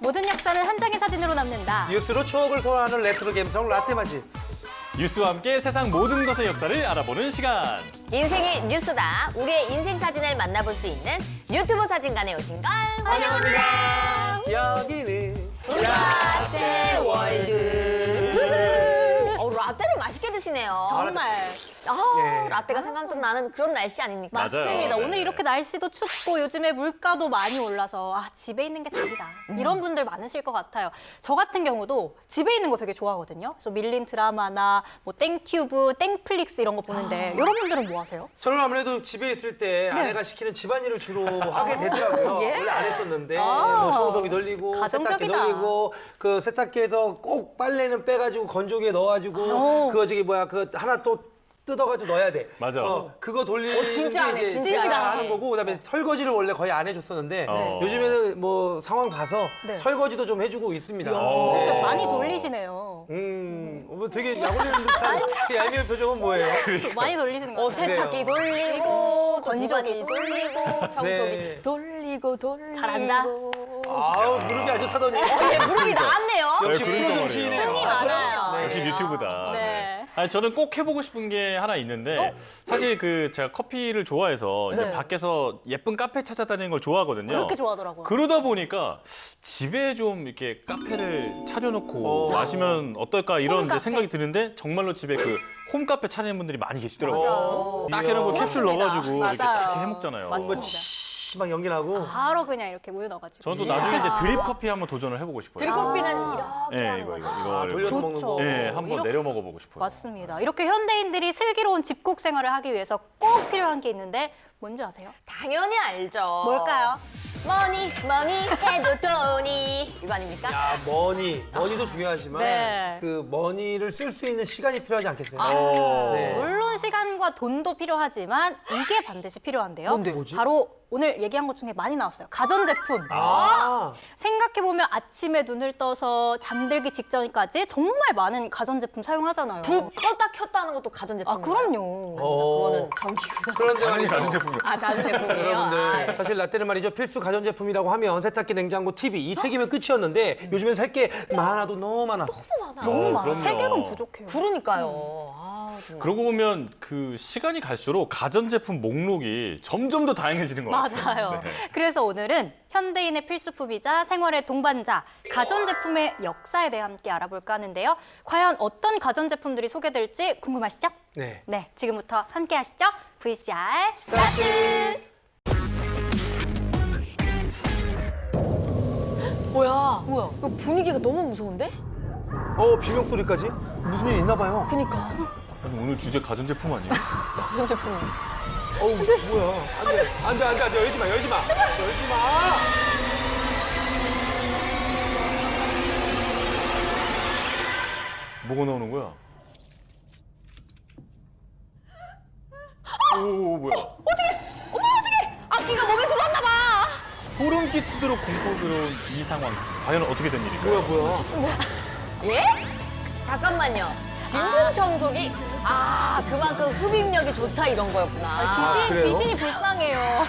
모든 역사는 한 장의 사진으로 남는다. 뉴스로 추억을 소환하는 레트로 감성 라떼마지. 뉴스와 함께 세상 모든 것의 역사를 알아보는 시간. 인생이 뉴스다. 우리의 인생 사진을 만나볼 수 있는 유튜브 사진관에 오신 걸 환영합니다. 여기는 라떼 월드. 라떼를 맛있게 드시네요. 정말 예. 라떼가 생각나는 그런 날씨 아닙니까? 맞아요. 맞습니다. 네. 오늘 이렇게 날씨도 춥고 요즘에 물가도 많이 올라서 집에 있는 게 답이다. 이런 분들 많으실 것 같아요. 저 같은 경우도 집에 있는 거 되게 좋아하거든요. 그래서 밀린 드라마나 뭐 땡튜브, 땡플릭스 이런 거 보는데 여러분들은 뭐 하세요? 저는 아무래도 집에 있을 때 아내가 시키는 집안일을 주로 하게 되더라고요. 예? 원래 안 했었는데 아. 뭐 청소기 돌리고 세탁기 가정적이다. 돌리고 그 세탁기에서 꼭 빨래는 빼가지고 건조기에 넣어가지고 그거 저기 뭐야 그 하나 또 뜯어가지고 넣어야 돼. 맞아. 그거 돌리는 진짜 안 해, 게 이제 진짜 제가 안 해. 하는 거고 그다음에 설거지를 원래 거의 안 해줬었는데 네. 요즘에는 뭐 상황 봐서 네. 설거지도 좀 해주고 있습니다. 그러니까 많이 돌리시네요. 뭐 되게 약올리는 듯한 그 얄미운 표정은 뭐예요? 많이 돌리시는 거 같아요. 세탁기 그래요. 돌리고, 건조기 건조기 돌리고, 청소기 네. 돌리고. 잘한다. 아우 무릎이 아주 타더니. 무릎이 나왔네요. 역시 네, 프로 그러니까 정치인이네요. 흥이 많아요. 역시 유튜브다. 네. 아니, 저는 꼭 해보고 싶은 게 하나 있는데 사실 그 제가 커피를 좋아해서 이제 네. 밖에서 예쁜 카페 찾아다니는 걸 좋아하거든요. 그렇게 좋아하더라고요. 그러다 보니까 집에 좀 이렇게 카페를 차려놓고 어. 마시면 어떨까 이런 이제 홈카페. 생각이 드는데 정말로 집에 그 홈카페 차리는 분들이 많이 계시더라고요. 맞아요. 딱 해놓고 캡슐 맞습니다. 넣어가지고 이렇게 맞아요. 딱 해먹잖아요. 맞습니다. 막 연기 나고. 바로 그냥 이렇게 우유 넣어가지고. 저는 또 나중에 이제 드립 커피 한번 도전을 해보고 싶어요. 드립커피는 이렇게 네, 하는 이거 거죠. 이거 돌려서 먹는 좋죠. 거. 네, 한번 이렇게- 내려 먹어보고 싶어요. 맞습니다. 이렇게 현대인들이 슬기로운 집콕 생활을 하기 위해서 꼭 필요한 게 있는데 뭔지 아세요? 당연히 알죠. 뭘까요? 머니 해도 돈이 이거 아닙니까? 야, 머니도 중요하지만 네. 그 머니를 쓸 수 있는 시간이 필요하지 않겠어요? 네. 물론 시간과 돈도 필요하지만 이게 반드시 필요한데요. 뭔데요? 뭐지? 바로 오늘 얘기한 것 중에 많이 나왔어요. 가전제품. 아, 생각해보면 아침에 눈을 떠서 잠들기 직전까지 정말 많은 가전제품 사용하잖아요. 불 껐다 켰다 하는 것도 가전제품. 아, 그럼요. 그거는 전기구나. 그런데 당연히 말이죠. 가전제품이요. 아, 가전제품이에요? 여러분들 사실 라떼는 말이죠 필수 가전제품이라고 하면 세탁기, 냉장고, TV 이 세 개면 끝이었는데 요즘엔 살 게 많아도 너무 많아. 너무 많아. 그럼요. 세 개는 부족해요. 그러니까요. 아, 정말. 그러고 보면 그 시간이 갈수록 가전제품 목록이 점점 더 다양해지는 것 같아요. 맞아요. 네. 그래서 오늘은 현대인의 필수품이자 생활의 동반자, 가전제품의 역사에 대해 함께 알아볼까 하는데요. 과연 어떤 가전제품들이 소개될지 궁금하시죠? 네. 네, 지금부터 함께 하시죠. VCR 스타트! 뭐야? 뭐야? 이거 분위기가 너무 무서운데? 비명 소리까지? 무슨 일 있나 봐요. 그니까. 아니, 오늘 주제 가전제품 아니에요? 가전제품. 뭐야? 안 돼. 열지 마. 열지 마. 뭐가 나오는 거야? 오, 뭐야? 악기가 몸에 들어왔나 봐. 소름 끼치도록 공포스러운 이 상황. 과연 어떻게 된 일일까요? 뭐야? 예? 잠깐만요. 진공 청소기? 아, 그만큼 흡입력이 좋다 이런 거였구나. 그래요? 귀신이 불쌍해요.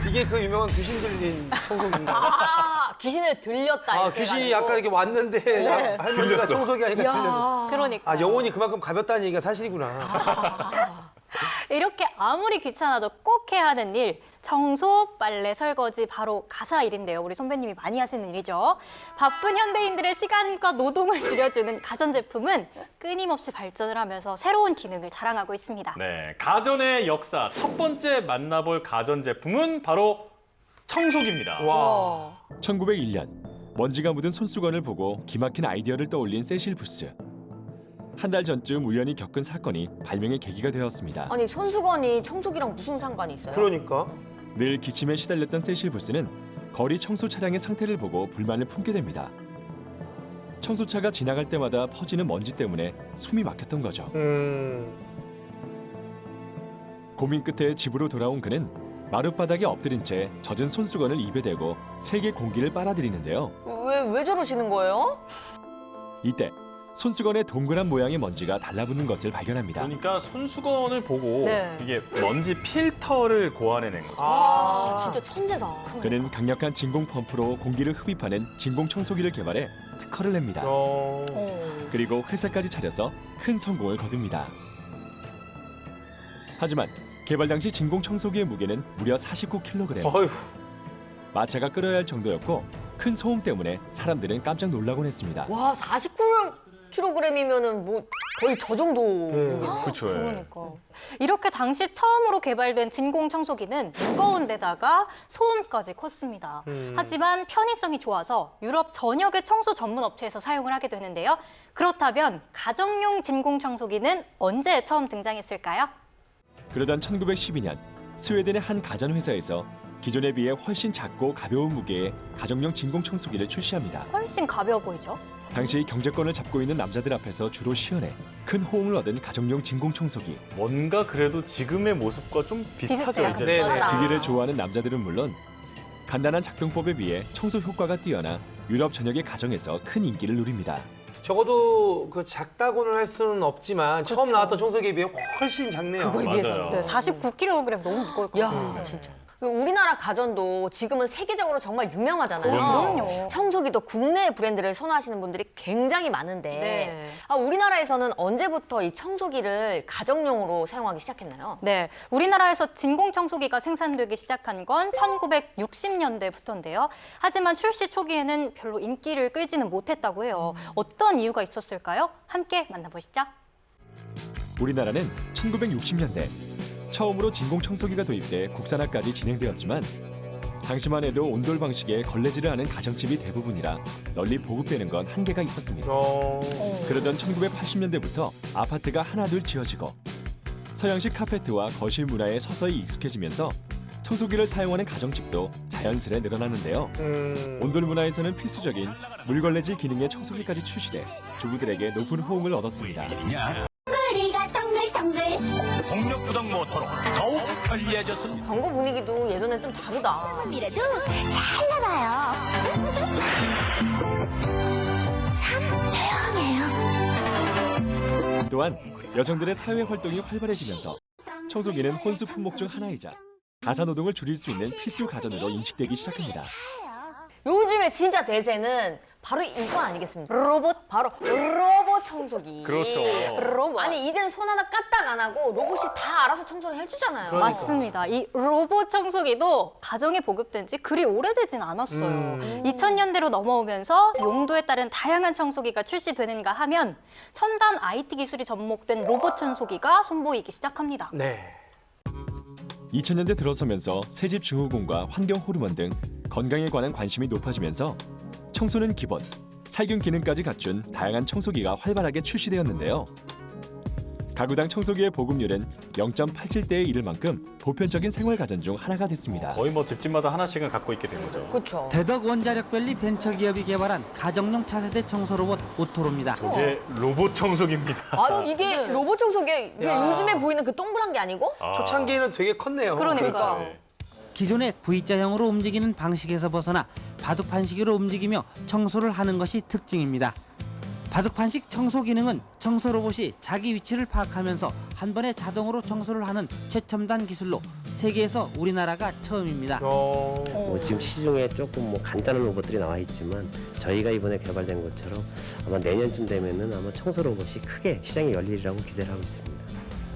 이게 그 유명한 귀신 들린 청소기인가? 아, 귀신을 들렸다. 이렇게 귀신이 해가지고. 약간 이렇게 왔는데 할머니가 들렸어. 청소기 하니까 들렸어. 야. 그러니까. 영혼이 그만큼 가볍다는 얘기가 사실이구나. 이렇게 아무리 귀찮아도 꼭 해야 하는 일, 청소, 빨래, 설거지 바로 가사 일인데요. 우리 선배님이 많이 하시는 일이죠. 바쁜 현대인들의 시간과 노동을 줄여주는 가전제품은 끊임없이 발전을 하면서 새로운 기능을 자랑하고 있습니다. 네, 가전의 역사 첫 번째 만나볼 가전제품은 바로 청소기입니다. 와. 1901년 먼지가 묻은 손수건을 보고 기막힌 아이디어를 떠올린 세실 부스. 한 달 전쯤 우연히 겪은 사건이 발명의 계기가 되었습니다. 아니, 손수건이 청소기랑 무슨 상관이 있어요? 그러니까. 늘 기침에 시달렸던 세실 부스는 거리 청소 차량의 상태를 보고 불만을 품게 됩니다. 청소차가 지나갈 때마다 퍼지는 먼지 때문에 숨이 막혔던 거죠. 고민 끝에 집으로 돌아온 그는 마룻바닥에 엎드린 채 젖은 손수건을 입에 대고 세게 공기를 빨아들이는데요. 왜 저러시는 거예요? 이때 손수건의 동그란 모양의 먼지가 달라붙는 것을 발견합니다. 그러니까 손수건을 보고 네. 이게 먼지 필터를 고안해낸 거죠. 아, 진짜 천재다. 그는 강력한 진공 펌프로 공기를 흡입하는 진공 청소기를 개발해 특허를 냅니다. 그리고 회사까지 차려서 큰 성공을 거둡니다. 하지만 개발 당시 진공 청소기의 무게는 무려 49kg. 어휴. 마차가 끌어야 할 정도였고 큰 소음 때문에 사람들은 깜짝 놀라곤 했습니다. 와, 49kg이면은 뭐 거의 저 정도 무게네. 그렇죠. 그러니까 이렇게 당시 처음으로 개발된 진공 청소기는 무거운 데다가 소음까지 컸습니다. 하지만 편의성이 좋아서 유럽 전역의 청소 전문 업체에서 사용을 하게 되는데요. 그렇다면 가정용 진공 청소기는 언제 처음 등장했을까요? 그러던 1912년 스웨덴의 한 가전 회사에서 기존에 비해 훨씬 작고 가벼운 무게의 가정용 진공 청소기를 출시합니다. 훨씬 가벼워 보이죠? 당시 경제권을 잡고 있는 남자들 앞에서 주로 시연해 큰 호응을 얻은 가정용 진공 청소기. 뭔가 그래도 지금의 모습과 좀 비슷하죠. 비슷해요. 이제. 네, 네. 맞아. 기계를 좋아하는 남자들은 물론 간단한 작동법에 비해 청소 효과가 뛰어나 유럽 전역의 가정에서 큰 인기를 누립니다. 적어도 그 작다고는 할 수는 없지만 처음 나왔던 청소기에 비해 훨씬 작네요. 그거에 맞아요. 비해서는. 네, 49kg 너무 무거울 것 같아요. 야, 진짜. 우리나라 가전도 지금은 세계적으로 정말 유명하잖아요. 그럼요. 청소기도 국내 브랜드를 선호하시는 분들이 굉장히 많은데 네. 우리나라에서는 언제부터 이 청소기를 가정용으로 사용하기 시작했나요? 네, 우리나라에서 진공 청소기가 생산되기 시작한 건 1960년대부터인데요. 하지만 출시 초기에는 별로 인기를 끌지는 못했다고 해요. 어떤 이유가 있었을까요? 함께 만나보시죠. 우리나라는 1960년대 처음으로 진공 청소기가 도입돼 국산화까지 진행되었지만 당시만 해도 온돌 방식의 걸레질을 하는 가정집이 대부분이라 널리 보급되는 건 한계가 있었습니다. 그러던 1980년대부터 아파트가 하나둘 지어지고 서양식 카페트와 거실 문화에 서서히 익숙해지면서 청소기를 사용하는 가정집도 자연스레 늘어나는데요. 온돌 문화에서는 필수적인 물걸레질 기능의 청소기까지 출시돼 주부들에게 높은 호응을 얻었습니다. 머리가 동글동글 동력부동 모터로 더욱 편리해졌습니다. 광고 분위기도 예전엔 좀 다르다. 이래도 잘 나가요. 참 조용해요. 또한 여성들의 사회 활동이 활발해지면서 청소기는 혼수 품목 중 하나이자 가사 노동을 줄일 수 있는 필수 가전으로 인식되기 시작합니다. 요즘에 진짜 대세는 바로 이거 아니겠습니까? 로봇, 바로 로봇 청소기. 그렇죠. 로봇. 아니 이제는 손 하나 까딱 안 하고 로봇이 다 알아서 청소를 해주잖아요. 맞습니다. 이 로봇 청소기도 가정에 보급된 지 그리 오래되진 않았어요. 2000년대로 넘어오면서 용도에 따른 다양한 청소기가 출시되는가 하면 첨단 IT 기술이 접목된 로봇 청소기가 선보이기 시작합니다. 네. 2000년대 들어서면서 새집 증후군과 환경 호르몬 등 건강에 관한 관심이 높아지면서 청소는 기본, 살균 기능까지 갖춘 다양한 청소기가 활발하게 출시되었는데요. 가구당 청소기의 보급률은 0.87대에 이를 만큼 보편적인 생활 가전 중 하나가 됐습니다. 거의 뭐 집집마다 하나씩은 갖고 있게 된 거죠. 그렇죠. 대덕 원자력밸리 벤처기업이 개발한 가정용 차세대 청소 로봇 오토로입니다. 저게 로봇 청소기입니다. 아 이게 로봇 청소기 이게 야. 요즘에 보이는 그 동그란 게 아니고? 초창기에는 되게 컸네요. 그러니까. 네. 기존의 V자형으로 움직이는 방식에서 벗어나 바둑판식으로 움직이며 청소를 하는 것이 특징입니다. 바둑판식 청소 기능은 청소 로봇이 자기 위치를 파악하면서 한 번에 자동으로 청소를 하는 최첨단 기술로 세계에서 우리나라가 처음입니다. 지금 시중에 조금 간단한 로봇들이 나와 있지만 저희가 이번에 개발된 것처럼 아마 내년쯤 되면은 아마 청소 로봇이 크게 시장이 열리리라고 기대를 하고 있습니다.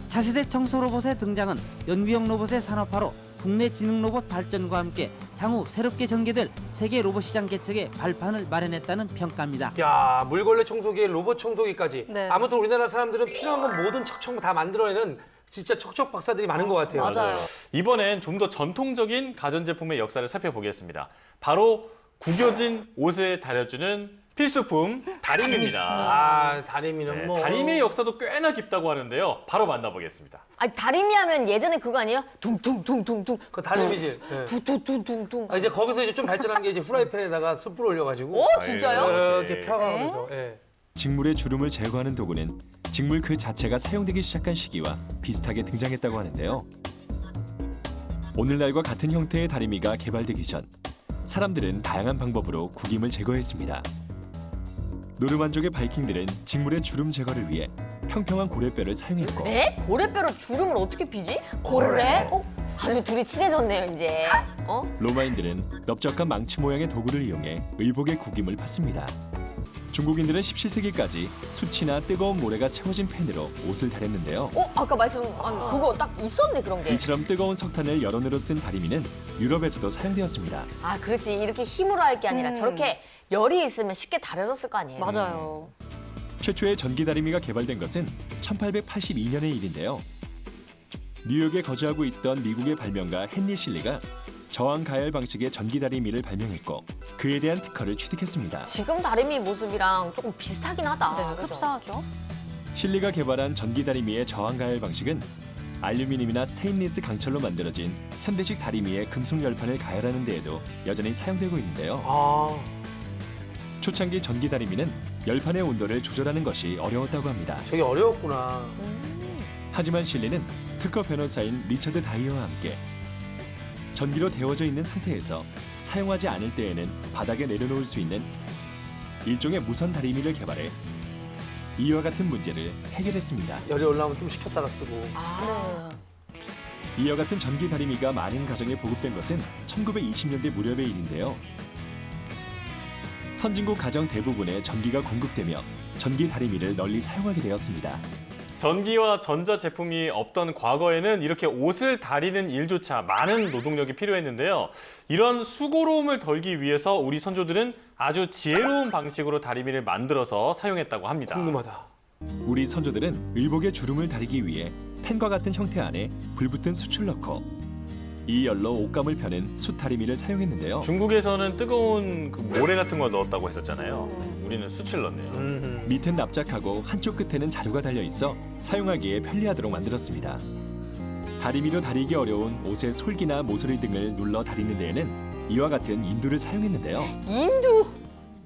차세대 청소 로봇의 등장은 연구용 로봇의 산업화로 국내 지능 로봇 발전과 함께 향후 새롭게 전개될 세계 로봇 시장 개척에 발판을 마련했다는 평가입니다. 야, 물걸레 청소기에 로봇 청소기까지. 네. 아무튼 우리나라 사람들은 필요한 건 모든 척척 다 만들어내는 진짜 척척 박사들이 많은 것 같아요. 맞아요. 이번엔 좀 더 전통적인 가전제품의 역사를 살펴보겠습니다. 바로 구겨진 옷을 다려주는 필수품 다리미입니다. 아, 다리미는 네, 뭐. 다리미의 역사도 꽤나 깊다고 하는데요. 바로 만나보겠습니다. 아니 다리미 하면 예전에 그거 아니에요? 둥둥둥둥둥. 그 다리미질. 네. 둥둥둥둥둥. 아, 이제 거기서 이제 좀 발전한 게 이제 후라이팬에다가 숯불 올려가지고. 오 진짜요? 이렇게 펴가면서. 예. 직물의 주름을 제거하는 도구는 직물 그 자체가 사용되기 시작한 시기와 비슷하게 등장했다고 하는데요. 오늘날과 같은 형태의 다리미가 개발되기 전 사람들은 다양한 방법으로 구김을 제거했습니다. 노르만족의 바이킹들은 직물의 주름 제거를 위해 평평한 고래뼈를 사용했고 에? 고래뼈로 주름을 어떻게 피지? 고래? 아주 둘이 친해졌네요, 이제. 로마인들은 넓적한 망치 모양의 도구를 이용해 의복의 구김을 팠습니다. 중국인들은 17세기까지 수치나 뜨거운 모래가 채워진 팬으로 옷을 다렸는데요. 아까 말씀한 그거 딱 있었네, 그런 게. 이처럼 뜨거운 석탄을 여론으로 쓴 다리미는 유럽에서도 사용되었습니다. 아, 그렇지. 이렇게 힘으로 할 게 아니라 저렇게 열이 있으면 쉽게 다려졌을 거 아니에요. 맞아요. 최초의 전기 다리미가 개발된 것은 1882년의 일인데요. 뉴욕에 거주하고 있던 미국의 발명가 헨리 실리가 저항 가열 방식의 전기 다리미를 발명했고 그에 대한 특허를 취득했습니다. 지금 다리미 모습이랑 조금 비슷하긴 하다. 네, 그죠? 흡사하죠. 실리가 개발한 전기 다리미의 저항 가열 방식은 알루미늄이나 스테인리스 강철로 만들어진 현대식 다리미의 금속 열판을 가열하는 데에도 여전히 사용되고 있는데요. 초창기 전기 다리미는 열판의 온도를 조절하는 것이 어려웠다고 합니다. 되게 어려웠구나. 하지만 실리는 특허 변호사인 리처드 다이어와 함께 전기로 데워져 있는 상태에서 사용하지 않을 때에는 바닥에 내려놓을 수 있는 일종의 무선 다리미를 개발해 이와 같은 문제를 해결했습니다. 열이 올라오면 좀 식혔다가 쓰고. 이와 같은 전기 다리미가 많은 가정에 보급된 것은 1920년대 무렵의 일인데요. 선진국 가정 대부분에 전기가 공급되며 전기 다리미를 널리 사용하게 되었습니다. 전기와 전자 제품이 없던 과거에는 이렇게 옷을 다리는 일조차 많은 노동력이 필요했는데요. 이런 수고로움을 덜기 위해서 우리 선조들은 아주 지혜로운 방식으로 다리미를 만들어서 사용했다고 합니다. 궁금하다. 우리 선조들은 의복의 주름을 다리기 위해 펜과 같은 형태 안에 불붙은 숯을 넣고 이 열로 옷감을 펴는 숯다리미를 사용했는데요. 중국에서는 뜨거운 그 모래 같은 걸 넣었다고 했었잖아요. 우리는 숯을 넣네요. 밑은 납작하고 한쪽 끝에는 자루가 달려 있어 사용하기에 편리하도록 만들었습니다. 다리미로 다리기 어려운 옷의 솔기나 모서리 등을 눌러 다리는 데에는 이와 같은 인두를 사용했는데요.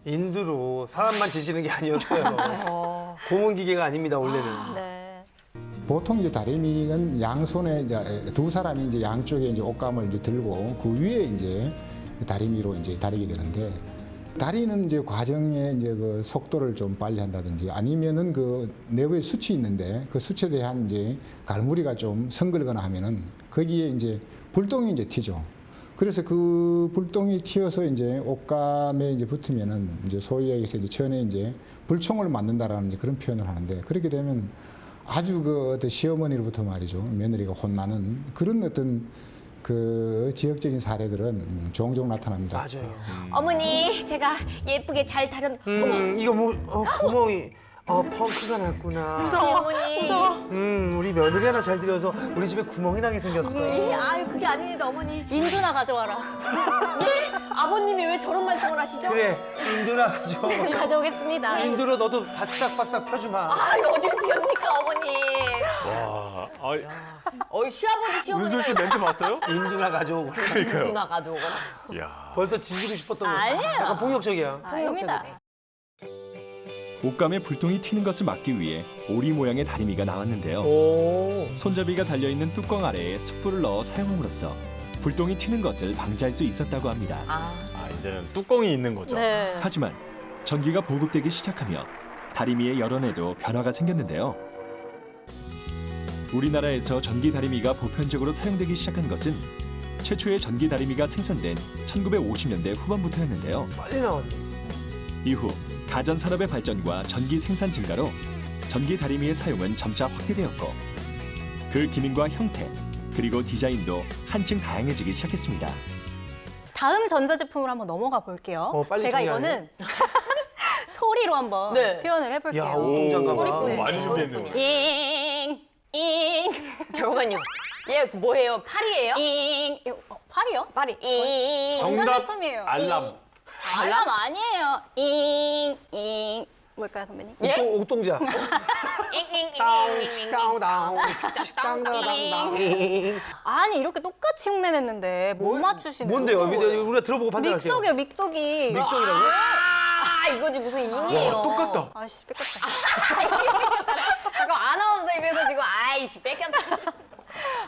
인두로 사람만 지지는 게 아니었어요. 고문 기계가 아닙니다, 원래는. 네. 보통 이제 다리미는 양손에 이제 두 사람이 이제 양쪽에 이제 옷감을 이제 들고 그 위에 이제 다리미로 이제 다리게 되는데 다리는 이제 과정에 이제 그 속도를 좀 빨리 한다든지 아니면은 그 내부에 숯이 있는데 그 숯에 대한 이제 갈무리가 좀 성글거나 하면은 거기에 이제 불똥이 이제 튀죠. 그래서 그 불똥이 튀어서 이제 옷감에 이제 붙으면은 이제 소위 얘기해서 이제 전에 이제 불총을 맞는다라는 이제 그런 표현을 하는데 그렇게 되면 아주 그 어떤 시어머니로부터 말이죠 며느리가 혼나는 그런 어떤 그 지역적인 사례들은 종종 나타납니다. 맞아요. 어머니, 제가 예쁘게 잘 다렸... 이거 뭐 구멍이 펑크가 났구나. 무서워, 어머니. 우리 며느리 하나 잘 들여서 우리 집에 구멍이 나게 생겼어. 아유, 그게 아닙니다, 어머니. 인두나 가져와라. 네? 아버님이 왜 저런 말씀을 하시죠? 그래, 인두나 가져. 가져오겠습니다. 인두로 너도 바싹바싹 펴주마. 아유, 어디로 피웁니까, 어머니. 와, 시아버지, 시어머니. 윤수 씨 멘트 봤어요? 인두나 가져오고. 그러니까요. 누나 가져오거나. 이야. 벌써 지지고 싶었던 거. 아니에요. 약간 폭력적이야. 아닙니다. 옷감에 불똥이 튀는 것을 막기 위해 오리 모양의 다리미가 나왔는데요. 오. 손잡이가 달려있는 뚜껑 아래에 숯불을 넣어 사용함으로써 불똥이 튀는 것을 방지할 수 있었다고 합니다. 이제는 뚜껑이 있는 거죠. 네. 하지만 전기가 보급되기 시작하며 다리미의 열원에도 변화가 생겼는데요. 우리나라에서 전기 다리미가 보편적으로 사용되기 시작한 것은 최초의 전기 다리미가 생산된 1950년대 후반부터였는데요. 빨리 나왔네. 이후 가전 산업의 발전과 전기 생산 증가로 전기 다리미의 사용은 점차 확대되었고 그 기능과 형태 그리고 디자인도 한층 다양해지기 시작했습니다. 다음 전자제품으로 한번 넘어가 볼게요. 빨리 제가 정리하네. 이거는 소리로 한번 네. 표현을 해볼게요. 야, 오. 소리꾼이네, 많이 준비했네요. 잉, 잉, 잠깐만요. 얘 뭐예요? 팔이에요? 잉. 팔이요? 팔이. 정답 전자제품이에요. 알람. 알람 아니에요. 잉, 잉. 뭘까요, 선배님? 예? 옥동자. 아니, 이렇게 똑같이 흉내냈는데 못 맞추시는 뭔데요? 우리가 들어보고 판단할게요. 믹서기요, 믹서기. 믹서기라고요? 이거지 무슨 인이에요. 와, 똑같다. 아씨, 뺏겼다. 잠깐 아나운서 입에서 지금 아이씨 뺏겼다.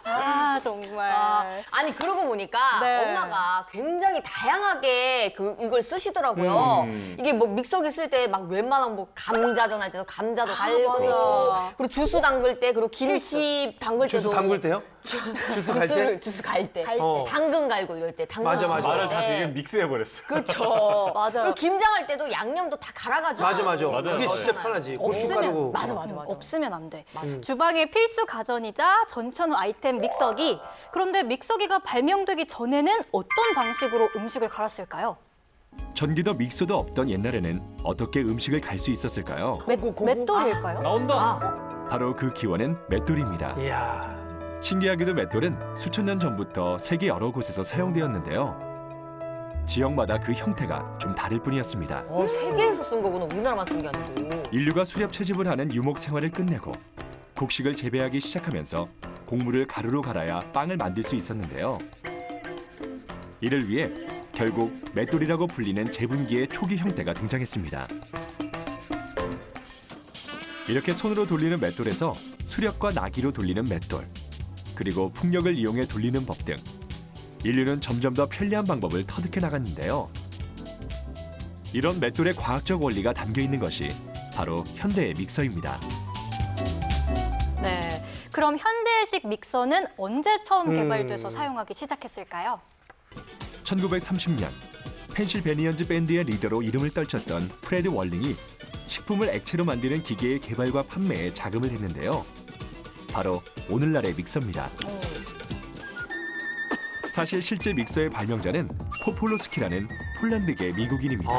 아, 정말. 아니 그러고 보니까 네. 엄마가 굉장히 다양하게 이걸 쓰시더라고요. 이게 뭐 믹서기 쓸 때 막 웬만한 뭐 감자 전할 때도 감자도 갈고 맞아. 그리고 주스 담글 때 그리고 김치 담글 때도 주스 담글 때요? 주스 갈 때? 주스 갈 때, 어. 당근 갈고 이럴 때, 당근 맞아, 맞아. 수 말을 때. 다 지금 믹스해버렸어. 그렇죠. 맞아요. 그리고 김장할 때도 양념도 다 갈아가지고. 맞아. 맞아요. 그게 진짜 그렇잖아요. 편하지. 없으면 고춧가루. 맞아. 없으면 안 돼. 맞아. 주방의 필수 가전이자 전천후 아이템 믹서기. 그런데 믹서기가 발명되기 전에는 어떤 방식으로 음식을 갈았을까요? 전기도 믹서도 없던 옛날에는 어떻게 음식을 갈 수 있었을까요? 맷돌일까요? 나온다. 바로 그 기원은 맷돌입니다. 이야. 신기하게도 맷돌은 수천 년 전부터 세계 여러 곳에서 사용되었는데요. 지역마다 그 형태가 좀 다를 뿐이었습니다. 세계에서 쓴 거구나. 우리나라만 쓴 게 아니고. 인류가 수렵 채집을 하는 유목 생활을 끝내고 곡식을 재배하기 시작하면서 곡물을 가루로 갈아야 빵을 만들 수 있었는데요. 이를 위해 결국 맷돌이라고 불리는 제분기의 초기 형태가 등장했습니다. 이렇게 손으로 돌리는 맷돌에서 수렵과 나기로 돌리는 맷돌, 그리고 풍력을 이용해 돌리는 법 등 인류는 점점 더 편리한 방법을 터득해 나갔는데요. 이런 맷돌의 과학적 원리가 담겨 있는 것이 바로 현대의 믹서입니다. 네. 그럼 현대식 믹서는 언제 처음 개발돼서 사용하기 시작했을까요? 1930년 펜실베니언즈 밴드의 리더로 이름을 떨쳤던 프레드 월링이 식품을 액체로 만드는 기계의 개발과 판매에 자금을 댔는데요. 바로 오늘날의 믹서입니다. 사실 실제 믹서의 발명자는 포폴로스키라는 폴란드계 미국인입니다.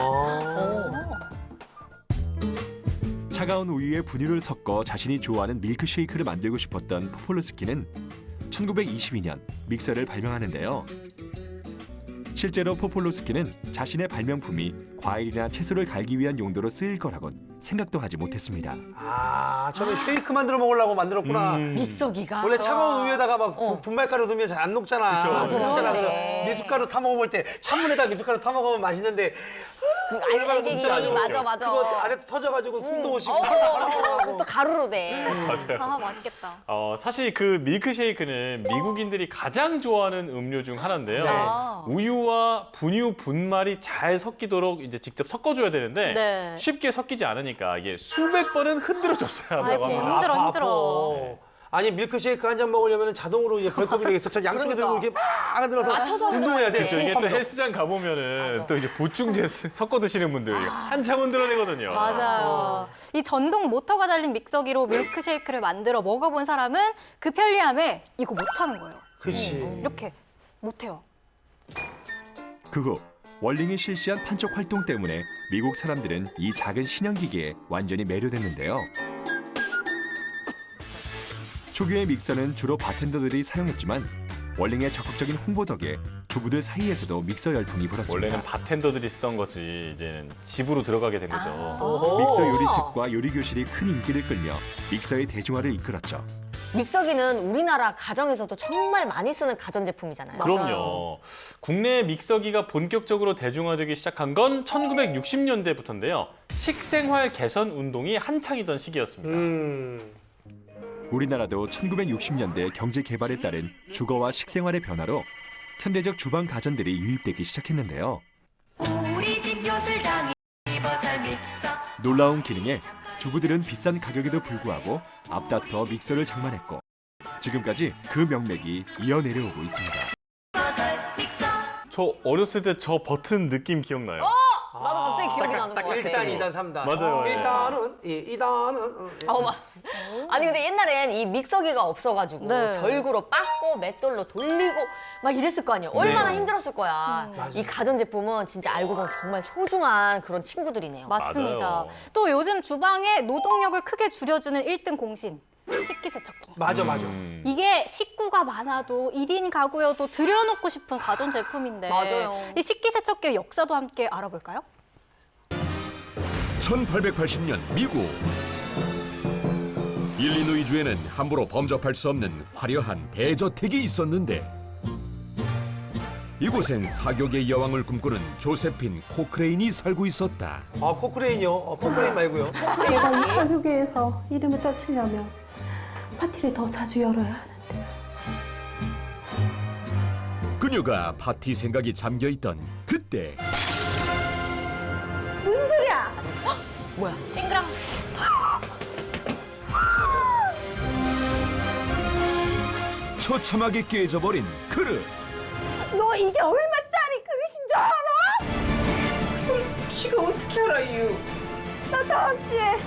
차가운 우유에 분유를 섞어 자신이 좋아하는 밀크쉐이크를 만들고 싶었던 포폴로스키는 1922년 믹서를 발명하는데요. 실제로 포폴로스키는 자신의 발명품이 과일이나 채소를 갈기 위한 용도로 쓰일 거라곤 생각도 하지 못했습니다. 처음에 쉐이크 만들어 먹으려고 만들었구나. 믹서기가. 원래 차가운 우유에다가 막 분말가루 넣으면 잘 안 녹잖아. 그쵸. 맞아. 네. 미숫가루 타 먹어볼 때 찬물에다 미숫가루 타 먹으면 맛있는데 알갱이 맞아. 그거 안에 터져가지고 숨도 못 쉬고 또 가루로 돼. 맞아요. 아, 맛있겠다. 사실 그 밀크쉐이크는 미국인들이 가장 좋아하는 음료 중 하나인데요. 네. 우유와 분유 분말이 잘 섞이도록 이제 직접 섞어줘야 되는데 네. 쉽게 섞이지 않으니까 이게 수백 번은 흔들어줬어야 한다고 아이고, 합니다. 힘들어. 아니 밀크쉐이크 한 잔 먹으려면 자동으로 이제 벌컵이 되겠어. 양쪽에 들고 이렇게 막 흔들어서 맞춰서 운동해야 돼. 그렇죠. 이게 또 헬스장 가보면은 또 이제 보충제 섞어 드시는 분들이 한참 흔들어내거든요. 맞아요. 이 전동 모터가 달린 믹서기로 밀크쉐이크를 만들어 먹어본 사람은 그 편리함에 이거 못하는 거예요. 그렇지. 이렇게 못해요. 그 후 월링이 실시한 판촉 활동 때문에 미국 사람들은 이 작은 신형기기에 완전히 매료됐는데요. 초기의 믹서는 주로 바텐더들이 사용했지만 월링의 적극적인 홍보 덕에 주부들 사이에서도 믹서 열풍이 불었습니다. 원래는 바텐더들이 쓰던 것이 이제는 집으로 들어가게 된 거죠. 믹서 요리책과 요리교실이 큰 인기를 끌며 믹서의 대중화를 이끌었죠. 믹서기는 우리나라 가정에서도 정말 많이 쓰는 가전제품이잖아요. 그럼요. 국내 믹서기가 본격적으로 대중화되기 시작한 건 1960년대부터인데요. 식생활 개선 운동이 한창이던 시기였습니다. 우리나라도 1960년대 경제 개발에 따른 주거와 식생활의 변화로 현대적 주방 가전들이 유입되기 시작했는데요. 놀라운 기능에 주부들은 비싼 가격에도 불구하고 앞다퉈 믹서를 장만했고 지금까지 그 명맥이 이어내려오고 있습니다. 저 어렸을 때 저 버튼 느낌 기억나요? 나도 갑자기 기억이 나는 것 같아. 1단, 2단, 3단. 맞아요. 1단은, 2단은. 아니 근데 옛날엔 이 믹서기가 없어가지고 네. 절구로 빻고 맷돌로 돌리고 막 이랬을 거 아니에요. 얼마나 힘들었을 거야. 이 가전제품은 진짜 알고 보면 정말 소중한 그런 친구들이네요. 맞습니다. 맞아요. 또 요즘 주방에 노동력을 크게 줄여주는 1등 공신. 식기세척기. 맞아. 이게 식구가 많아도 1인 가구여도 들여놓고 싶은 가전제품인데 맞아요. 이 식기세척기의 역사도 함께 알아볼까요? 1880년 미국 일리노이주에는 함부로 범접할 수 없는 화려한 대저택이 있었는데 이곳엔 사격의 여왕을 꿈꾸는 조세핀 코크레인이 살고 있었다. 코크레인이요? 코크레인 말고요. 내가 이 사교계에서 이름을 떨치려면 파티를 더 자주 열어야 하는데 그녀가 파티 생각이 잠겨있던 그때 무슨 소리야? 뭐야? 찡그랑. 처참하게 깨져버린 그릇. 너 이게 얼마짜리 그릇인 줄 알아? 지가 어떻게 알아요? 나 다음 주에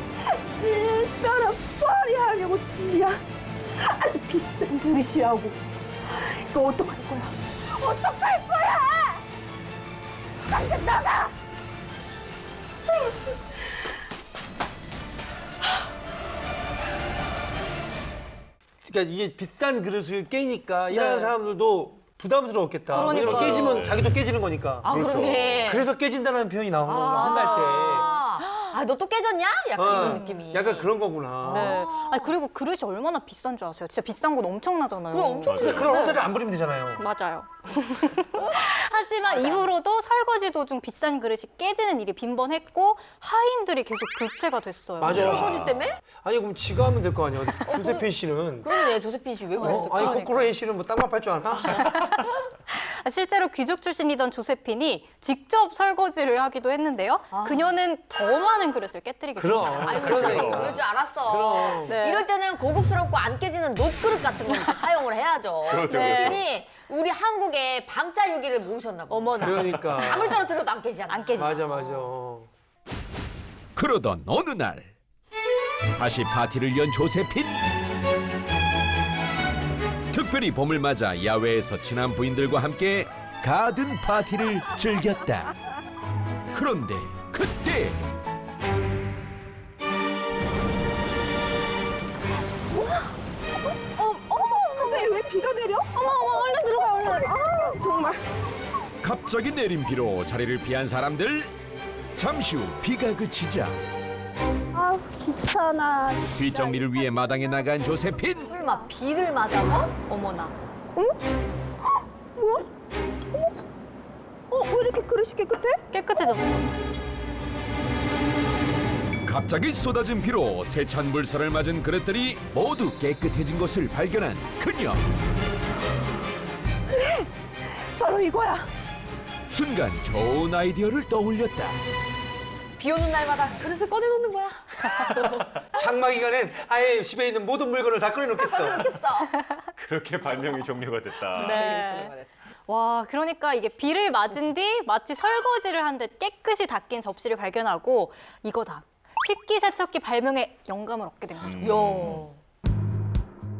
이거를 처리하려고 준비야. 아주 비싼 그릇이라고. 이거 어떡할 거야? 어떡할 거야? 당장 나가! 그러니까 이게 비싼 그릇을 깨니까 일하는 네. 사람들도 부담스러웠겠다. 왜냐면 그러니까요. 깨지면 자기도 깨지는 거니까. 아, 그러네. 그래서 깨진다는 표현이 나온 거예요. 한달 때. 아, 너 또 깨졌냐? 약간 이런 느낌이. 약간 그런 거구나. 네. 아니, 그리고 그릇이 얼마나 비싼 줄 아세요? 진짜 비싼 건 엄청나잖아요. 그럼 엄청 맞아요. 그런 헛소리를 안 부리면 되잖아요. 맞아요. 하지만 이후로도 설거지 도중 비싼 그릇이 깨지는 일이 빈번했고 하인들이 계속 교체가 됐어요. 맞아요. 설거지 때문에? 아니 그럼 지가 하면 될 거 아니야. 조세핀 씨는. 그렇네, 조세핀 씨 왜 그랬을까? 아니 코코로엔 씨는 뭐 땅밥 할 줄 아나? 실제로 귀족 출신이던 조세핀이 직접 설거지를 하기도 했는데요. 그녀는 더 많은 그릇을 깨뜨리게 그럼. 됩니다. 아유, 그러네. 그럴 줄 알았어. 그럼. 네. 이럴 때는 고급스럽고 안 깨지는 녹그릇 같은 거 사용을 해야죠. 그렇죠, 조세핀이 우리 한국에 방자유기를 모으셨나 봐. 어머나. 그러니까. 아무리 떨어뜨려도 안 깨지잖아. 안 깨지. 맞아. 그러던 어느 날 다시 파티를 연 조세핀. 특별히 봄을 맞아 야외에서 친한 부인들과 함께 가든 파티를 즐겼다. 그런데 그때 갑자기 왜 비가 내려? 어머, 얼른 들어가, 얼른. 아, 정말. 갑자기 내린 비로 자리를 피한 사람들. 잠시 후 비가 그치자 아, 귀찮아. 뒷정리를 위해 마당에 나간 조세핀. 설마 비를 맞아서? 어머나. 뭐야? 왜 이렇게 그릇이 깨끗해? 깨끗해졌어. 갑자기 쏟아진 비로 세찬 물살을 맞은 그릇들이 모두 깨끗해진 것을 발견한 그녀. 바로 이거야. 순간 좋은 아이디어를 떠올렸다. 비 오는 날마다 그릇을 꺼내놓는 거야. 장마 기간엔 아예 집에 있는 모든 물건을 다 꺼내놓겠어. 꺼내놓겠어. 그렇게 발명이 종료가 됐다. 네. 와, 그러니까 이게 비를 맞은 뒤 마치 설거지를 한 듯 깨끗이 닦인 접시를 발견하고 이거다. 식기세척기 발명에 영감을 얻게 된 거죠.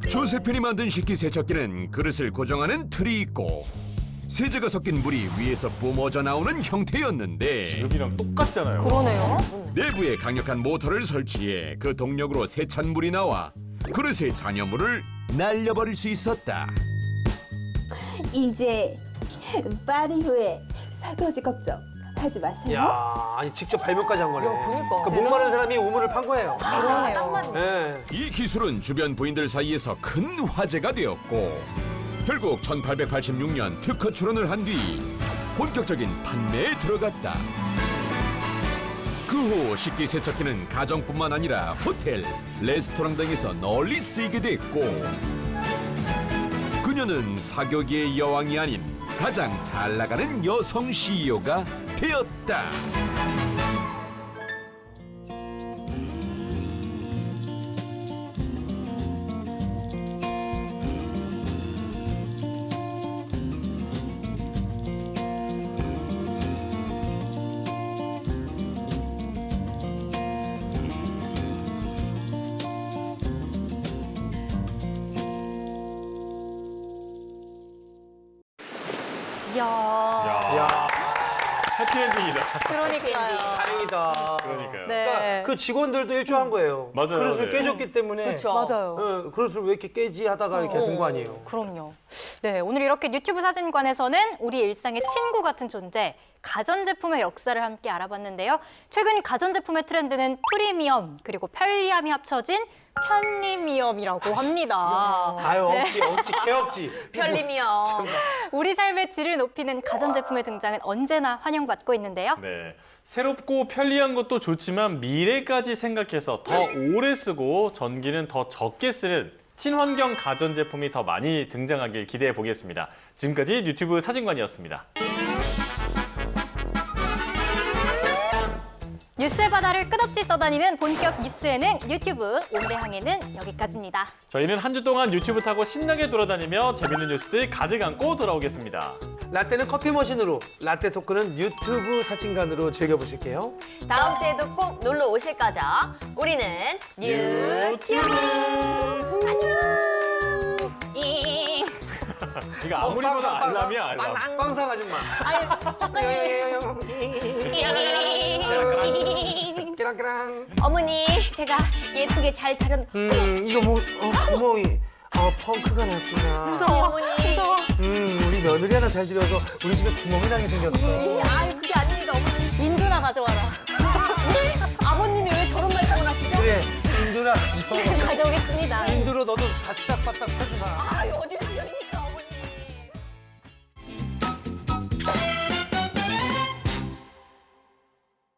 조세핀이 만든 식기세척기는 그릇을 고정하는 틀이 있고 세제가 섞인 물이 위에서 뿜어져 나오는 형태였는데 지금이랑 똑같잖아요. 그러네요. 내부에 강력한 모터를 설치해 그 동력으로 세찬 물이 나와 그릇의 잔여물을 날려버릴 수 있었다. 이제 파리 후에 설거지 걱정 하지 마세요. 야, 아니 직접 발명까지 한 거네. 그러니까. 목마른 사람이 우물을 판 거예요. 딱 맞네. 네. 이 기술은 주변 부인들 사이에서 큰 화제가 되었고 결국 1886년 특허 출원을 한 뒤 본격적인 판매에 들어갔다. 그 후 식기세척기는 가정뿐만 아니라 호텔, 레스토랑 등에서 널리 쓰이게 됐고 그녀는 사교계의 여왕이 아닌 가장 잘 나가는 여성 CEO가 되었다. 이야. 야. 해피엔딩이다. 그러니까요. 다행이다. 그러니까요. 네. 그러니까 그 직원들도 일조한 거예요. 맞아요. 그릇을 네. 깨졌기 때문에. 그렇죠. 맞아요. 그릇을 왜 이렇게 깨지 하다가 이렇게 된 거 아니에요. 그럼요. 네, 오늘 이렇게 유튜브 사진관에서는 우리 일상의 친구 같은 존재, 가전제품의 역사를 함께 알아봤는데요. 최근 가전제품의 트렌드는 프리미엄 그리고 편리함이 합쳐진 편리미엄이라고 합니다. 아유, 네. 억지, 개억지. 편리미엄. 우리 삶의 질을 높이는 가전제품의 등장은 언제나 환영받고 있는데요. 네. 새롭고 편리한 것도 좋지만 미래까지 생각해서 더 오래 쓰고 전기는 더 적게 쓰는 친환경 가전제품이 더 많이 등장하길 기대해 보겠습니다. 지금까지 유튜브 사진관이었습니다. 뉴스의 바다를 끝없이 떠다니는 본격 뉴스 예능 유튜브 온대항해는 여기까지입니다. 저희는 한 주 동안 유튜브 타고 신나게 돌아다니며 재밌는 뉴스들 가득 안고 돌아오겠습니다. 라떼는 커피 머신으로, 라떼 토크는 유튜브 사진관으로 즐겨보실게요. 다음 주에도 꼭 놀러 오실 거죠? 우리는 유튜브. 안녕. 잉. 이거 아무리 봐도 알람이야, 알람. 빵상 아줌마. 아유, 작가님. 끼랑끼랑. 어머니, 제가 예쁘게 잘 차렸. 이거 뭐, 어머, 펑크가 났구나. 무서워. 어머니. 우리 며느리 하나 잘 들여서 우리 집에 구멍이 나게 생겼어. 아유, 그게 아닙니다, 어머니. 인두나 가져와라. 아버님이 왜 저런 말씀을 하시죠? 그래, 인두나. 가져오겠습니다. 인두로 너도 바싹바싹 펴주마. 아유, 어디